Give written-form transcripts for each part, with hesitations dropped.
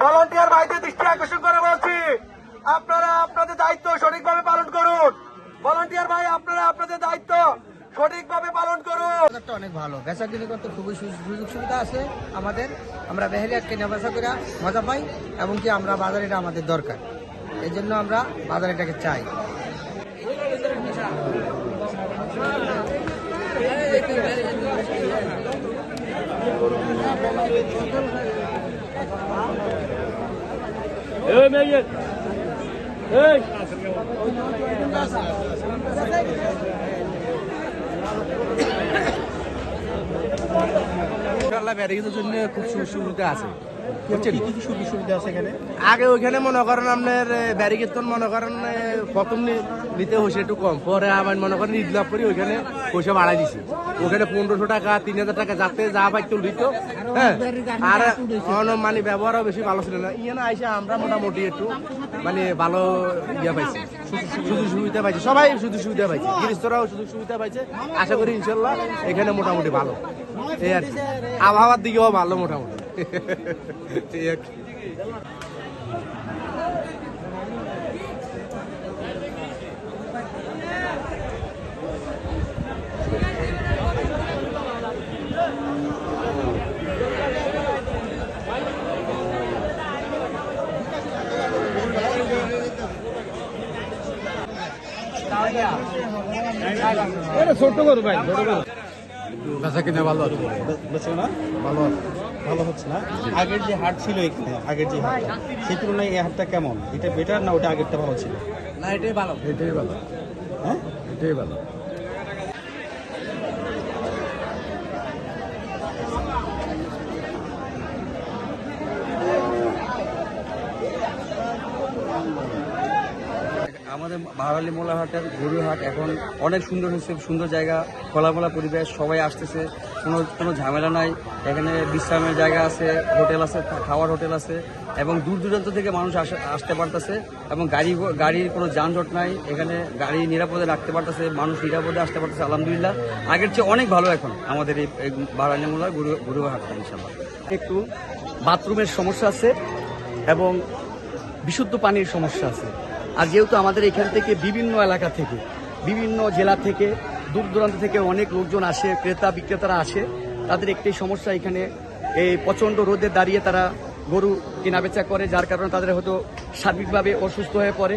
Volunteer ভাইদের দৃষ্টি আকর্ষণ করে বলছি, আপনারা আপনাদের দায়িত্ব সঠিকভাবে পালন করুন। ভলান্টিয়ার ভাই, আপনারা আপনাদের দায়িত্ব সঠিকভাবে পালন করুন। অনেক ভালো, বেচা কিনে করতে খুবই সুযোগ সুবিধা আছে আমাদের। আমরা বেহেলিয়া কেনা বেচা করে মজা পাই, এবং কি আমরা বাজারে এটা আমাদের দরকার, এই জন্য আমরা বাজারে এটাকে চাই। ব্যারিকেডের জন্য খুব সুবিধা আছে। সুবিধা আছে এখানে? আগে ওইখানে মনে করেন আপনার ব্যারিকেড তো মনে করেন প্রথম নিতে হয়েছে একটু কম, পরে আবার মনে করেন ঈদ লাভ করি ওইখানে পয়সা বাড়াই দিছে। ওখানে 1500 টাকা 3000 টাকা যাতে যা পাইতো দিত। হ্যাঁ, আর মানে ব্যবহারও বেশি ভালো ছিল না। ইয়ে না আইসা আমরা মোটামুটি একটু মানে ভালো ইয়ে পাইছি, সুযোগ সুবিধা পাইছি, সবাই সুযোগ সুবিধা পাইছে, গৃহস্থরাও সুযোগ সুবিধা পাইছে। আশা করি ইনশাল্লাহ এখানে মোটামুটি ভালো, এই আর কি। আবহাওয়ার দিকেও ভালো মোটামুটি। ঠিক আছে। ছোট করো ভাই, ছোট করো। বেচা কিনে ভালো আছে, বেচো না? ভালো ভালো হচ্ছে না? আগের যে হাট ছিল এখানে, আগের যে হাটটা, সেই তুলনায় এই হাটটা কেমন? এটা বেটার না ওটা আগেরটা ভালো ছিল? না এটাই ভালো, এটাই ভালো। হ্যাঁ, এটাই ভালো। আমাদের বাহারালি মোলাহাটের গরুর হাট এখন অনেক সুন্দর হয়েছে, সুন্দর জায়গা, খোলামেলা পরিবেশ, সবাই আসতেছে, কোনো ঝামেলা নাই। এখানে বিশ্রামের জায়গা আছে, হোটেল আছে, খাওয়ার হোটেল আছে, এবং দূর দূরান্ত থেকে মানুষ আসতে পারতেছে, এবং গাড়ির কোনো যানজট নাই। এখানে গাড়ি নিরাপদে রাখতে পারতেছে, মানুষ নিরাপদে আসতে পারতেছে। আলহামদুলিল্লাহ আগের চেয়ে অনেক ভালো এখন আমাদের এই বাহারালি মোলার গরুর হাটটা ইনশাআল্লাহ। একটু বাথরুমের সমস্যা আছে এবং বিশুদ্ধ পানির সমস্যা আছে। আর যেহেতু আমাদের এখান থেকে বিভিন্ন এলাকা থেকে, বিভিন্ন জেলা থেকে, দূর দূরান্ত থেকে অনেক লোকজন আসে, ক্রেতা বিক্রেতারা আসে, তাদের একটাই সমস্যা, এখানে এই প্রচণ্ড রোদে দাঁড়িয়ে তারা গরু কেনাবেচা করে, যার কারণে তাদের হয়তো সার্বিকভাবে অসুস্থ হয়ে পড়ে,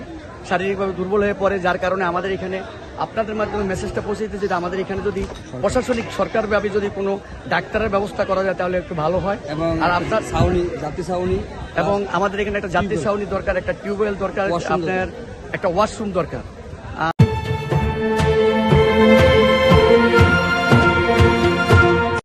শারীরিকভাবে দুর্বল হয়ে পড়ে। যার কারণে আমাদের এখানে আপনাদের মাধ্যমে মেসেজটা পৌঁছে দিতে, যে আমাদের এখানে যদি প্রশাসনিক সরকারভাবে যদি কোনো ডাক্তারের ব্যবস্থা করা যায় তাহলে একটু ভালো হয়। এবং আর আপনার যাত্রী ছাউনি, এবং আমাদের এখানে একটা যাত্রী ছাউনি দরকার, একটা টিউবওয়েল দরকার, আপনার একটা ওয়াশরুম দরকার।